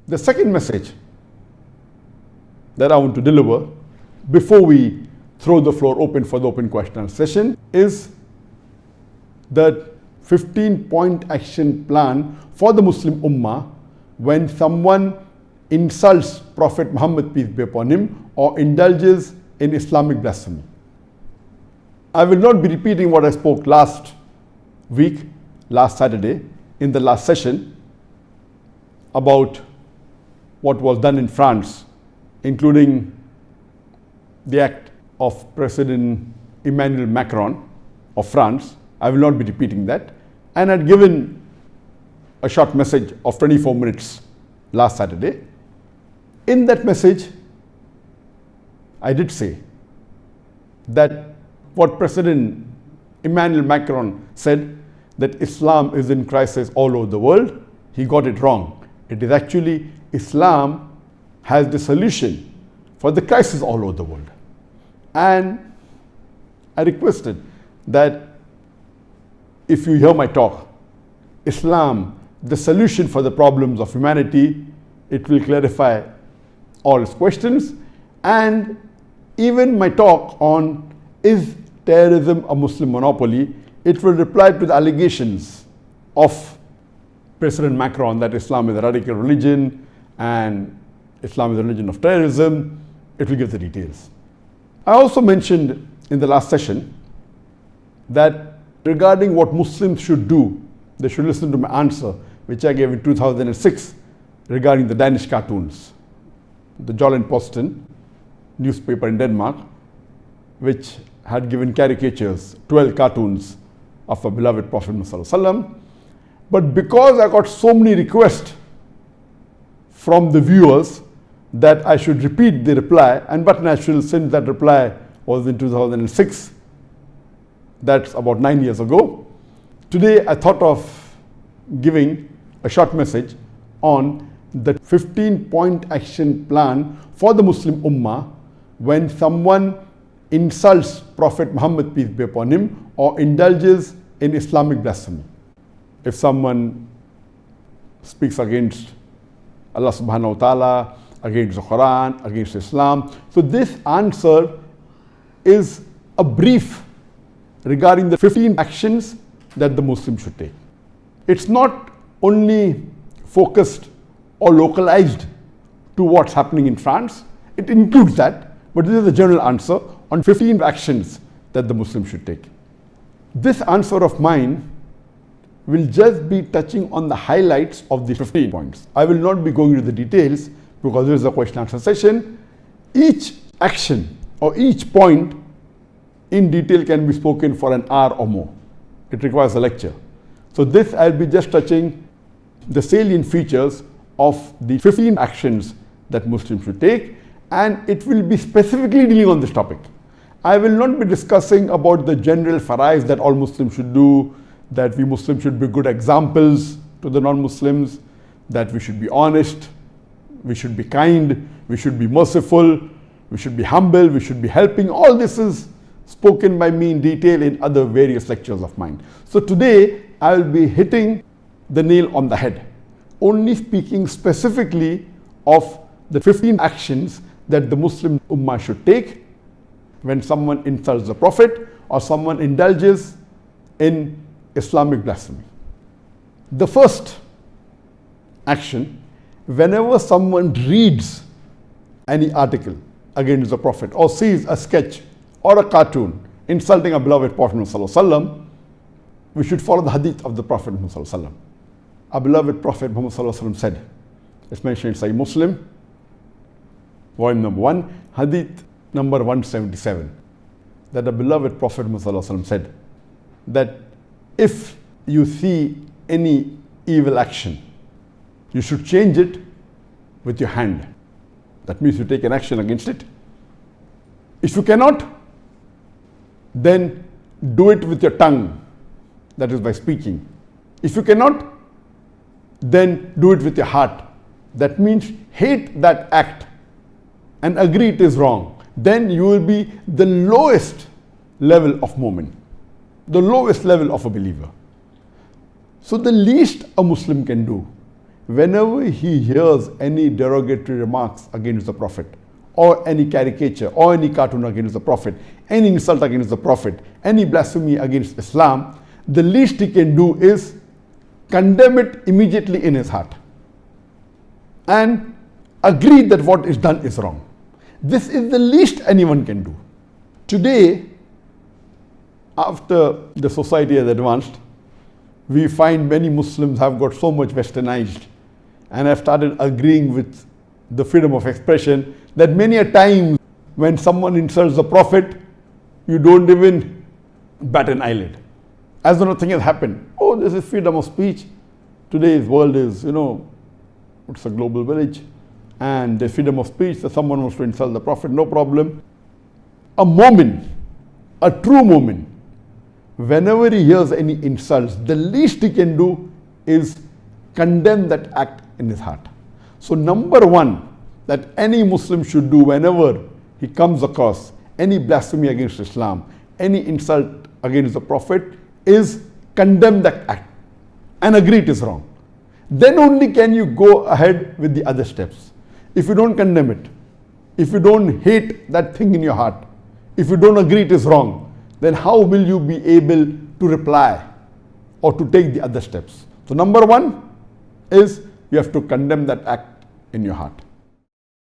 The second message that I want to deliver before we throw the floor open for the open question session is the 15-point action plan for the Muslim Ummah when someone insults Prophet Muhammad, peace be upon him, or indulges in Islamic blasphemy. I will not be repeating what I spoke last week, last Saturday, in the last session about what was done in France, including the act of President Emmanuel Macron of France. I will not be repeating that. And I had given a short message of 24 minutes last Saturday. In that message, I did say that what President Emmanuel Macron said, that Islam is in crisis all over the world, he got it wrong. It is actually Islam has the solution for the crisis all over the world. And I requested that if you hear my talk, Islam, the solution for the problems of humanity, it will clarify all its questions. And even my talk on is terrorism a Muslim monopoly, it will reply to the allegations of President Macron that Islam is a radical religion and Islam is a religion of terrorism. It will give the details. I also mentioned in the last session that regarding what Muslims should do, they should listen to my answer, which I gave in 2006 regarding the Danish cartoons. The Jyllands-Posten newspaper in Denmark, which had given caricatures, 12 cartoons of our beloved Prophet Muhammad. But because I got so many requests from the viewers that I should repeat the reply, and but natural, since that reply was in 2006, that's about 9 years ago. Today I thought of giving a short message on the 15-point action plan for the Muslim Ummah when someone insults Prophet Muhammad, peace be upon him, or indulges in Islamic blasphemy. If someone speaks against Allah subhanahu wa ta'ala, against the Quran, against Islam. So this answer is a brief regarding the 15 actions that the Muslim should take. It's not only focused or localized to what's happening in France. It includes that, but this is a general answer on 15 actions that the Muslim should take. This answer of mine will just be touching on the highlights of the 15 points. I will not be going into the details because this is a question answer session. Each action or each point in detail can be spoken for an hour or more. It requires a lecture. So this I'll be just touching the salient features of the 15 actions that Muslims should take, and it will be specifically dealing on this topic. I will not be discussing about the general farais that all Muslims should do, that we Muslims should be good examples to the non-Muslims, that we should be honest, we should be kind, we should be merciful, we should be humble, we should be helping. All this is spoken by me in detail in other various lectures of mine. So today I will be hitting the nail on the head, only speaking specifically of the 15 actions that the Muslim Ummah should take when someone insults the Prophet or someone indulges in Islamic blasphemy. The first action, whenever someone reads any article against the Prophet or sees a sketch or a cartoon insulting a beloved Prophet Muhammad, we should follow the hadith of the Prophet Muhammad. Our beloved Prophet Muhammad said, it's mentioned in Sahih Muslim, volume number 1, hadith number 177, that the beloved Prophet Muhammad said that if you see any evil action, you should change it with your hand. That means you take an action against it. If you cannot, then do it with your tongue, that is by speaking. If you cannot, then do it with your heart. That means hate that act and agree it is wrong. Then you will be the lowest level of mu'min, the lowest level of a believer. So the least a Muslim can do whenever he hears any derogatory remarks against the Prophet, or any caricature, or any cartoon against the Prophet, any insult against the Prophet, any blasphemy against Islam, the least he can do is condemn it immediately in his heart and agree that what is done is wrong. This is the least anyone can do. Today, after the society has advanced, we find many Muslims have got so much westernized and have started agreeing with the freedom of expression that many a time when someone insults the Prophet, you don't even bat an eyelid. As though nothing has happened. Oh, this is freedom of speech. Today's world is, it's a global village. And the freedom of speech, that someone wants to insult the Prophet, no problem. A mu'min, a true mu'min, whenever he hears any insults, the least he can do is condemn that act in his heart. So number one that any Muslim should do whenever he comes across any blasphemy against Islam, any insult against the Prophet, is condemn that act and agree it is wrong. Then only can you go ahead with the other steps. If you don't condemn it, if you don't hate that thing in your heart, if you don't agree it is wrong, then how will you be able to reply or to take the other steps? So number one is you have to condemn that act in your heart.